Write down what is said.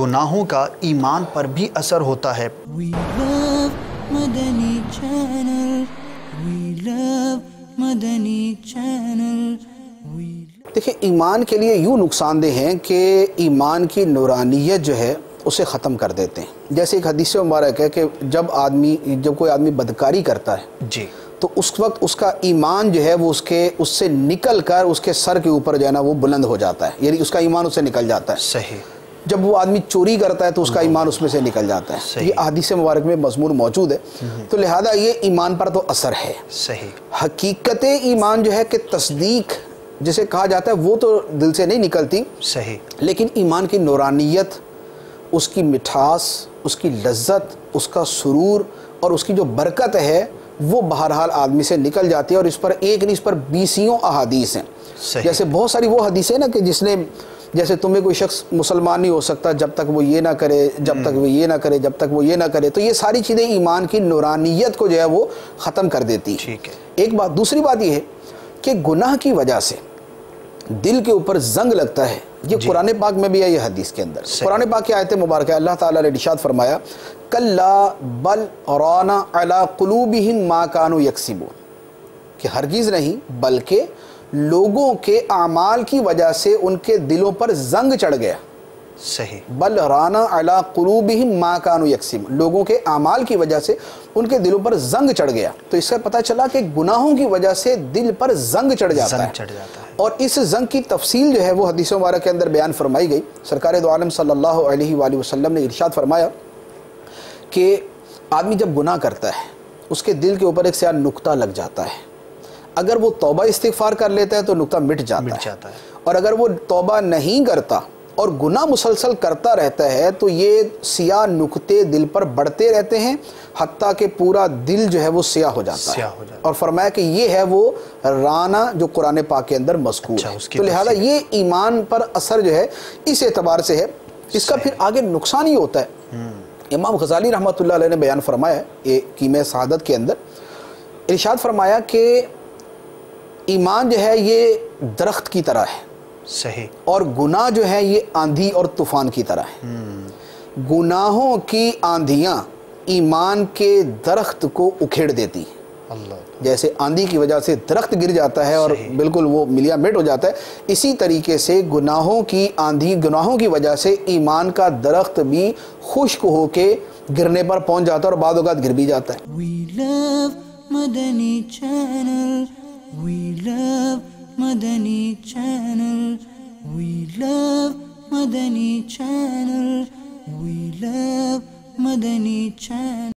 گناہوں کا ایمان پر بھی اثر ہوتا ہے۔ We love Madani Channel. We love Madani Channel. دیکھیں ایمان کے لیے یوں نقصان دہ ہیں کہ ایمان کی نورانیت جو ہے اسے ختم کر دیتے ہیں۔ جیسے ایک حدیث مبارک ہے کہ جب کوئی آدمی بدکاری کرتا ہے جی تو اس وقت اس کا ایمان جو ہے وہ اس سے نکل کر اس کے سر کے اوپر جو ہے نا وہ بلند ہو جاتا ہے، یعنی اس کا ایمان اس سے نکل جاتا ہے۔ صحیح۔ جب وہ آدمی چوری کرتا ہے تو اس کا ایمان اس میں سے نکل جاتا ہے۔ یہ احادیث مبارک میں مضمون موجود ہے، تو لہذا یہ ایمان پر تو اثر ہے۔ صحیح۔ حقیقت ایمان جو ہے کہ تصدیق جسے کہا جاتا ہے وہ تو دل سے نہیں نکلتی، صحیح، لیکن ایمان کی نورانیت، اس کی مٹھاس، اس کی لذت، اس کا سرور اور اس کی جو برکت ہے وہ بہرحال آدمی سے نکل جاتی ہے، اور اس پر ایک نہیں اس پر بیسیوں احادیث ہیں۔ جیسے بہت ساری وہ حدیثیں نا کہ جیسے تمہیں کوئی شخص مسلمان نہیں ہو سکتا جب تک وہ یہ نہ کرے، جب تک وہ یہ نہ کرے، جب تک وہ یہ نہ کرے، تو یہ ساری چیزیں ایمان کی نورانیت کو جو ہے وہ ختم کر دیتی ہیں۔ ٹھیک ہے۔ ایک بات، دوسری بات یہ ہے کہ گناہ کی وجہ سے دل کے اوپر زنگ لگتا ہے، یہ قرآن پاک میں بھی ہے، یہ حدیث کے اندر قرآن پاک کی آیت مبارکہ اللہ تعالیٰ نے ارشاد فرمایا کلا بل ران علی قلوبہم ما کانوا یکسبون، کہ ہرگز نہیں بلکہ لوگوں کے اعمال کی وجہ سے ان کے دلوں پر زنگ چڑھ گیا۔ صحیح۔ بل رانا علی قلوبہم ما کانوا یکسبون، لوگوں کے اعمال کی وجہ سے ان کے دلوں پر زنگ چڑھ گیا۔ تو اس سے پتہ چلا کہ گناہوں کی وجہ سے دل پر زنگ چڑھ جاتا ہے، اور اس زنگ کی تفصیل جو ہے وہ حدیث مبارک کے اندر بیان فرمائی گئی۔ سرکار دو عالم صلی اللہ علیہ وآلہ وسلم نے ارشاد فرمایا کہ آدمی جب گناہ کرتا ہے اس کے دل کے اوپر ایک سیاہ نقطہ لگ جاتا ہے، اگر وہ توبہ استغفار کر لیتا ہے تو نقطہ مٹ جاتا ہے، اور اگر وہ توبہ نہیں کرتا اور گناہ مسلسل کرتا رہتا ہے تو یہ سیاہ نقطے دل پر بڑھتے رہتے ہیں حتیٰ کہ پورا دل جو ہے وہ سیاہ ہو جاتا ہے۔ اور فرمایا کہ یہ ہے وہ رانا جو قرآن پاک کے اندر مذکور ہے۔ تو لہذا یہ ایمان پر اثر جو ہے اس اعتبار سے ہے۔ اس کا پھر آگے نقصان ہی ہوتا ہے۔ امام غزالی رحمۃ اللہ علیہ نے بیان فرمایا ہے کیمیا سعادت کے اندر، ارشاد فرمایا کہ ایمان جو ہے یہ درخت کی طرح ہے، صحیح، اور گناہ جو ہے یہ آندھی اور طوفان کی طرح ہے۔ گناہوں کی آندھیاں ایمان کے درخت کو اکھیڑ دیتی ہیں، جیسے آندھی کی وجہ سے درخت گر جاتا ہے اور بالکل وہ ملیا مٹ ہو جاتا ہے، اسی طریقے سے گناہوں کی وجہ سے ایمان کا درخت بھی خشک ہو کے گرنے پر پہنچ جاتا ہے اور بعض اوقات گر بھی جاتا ہے۔ We love Madani Channel. We love Madani Channel. We love Madani Channel. We love Madani Channel.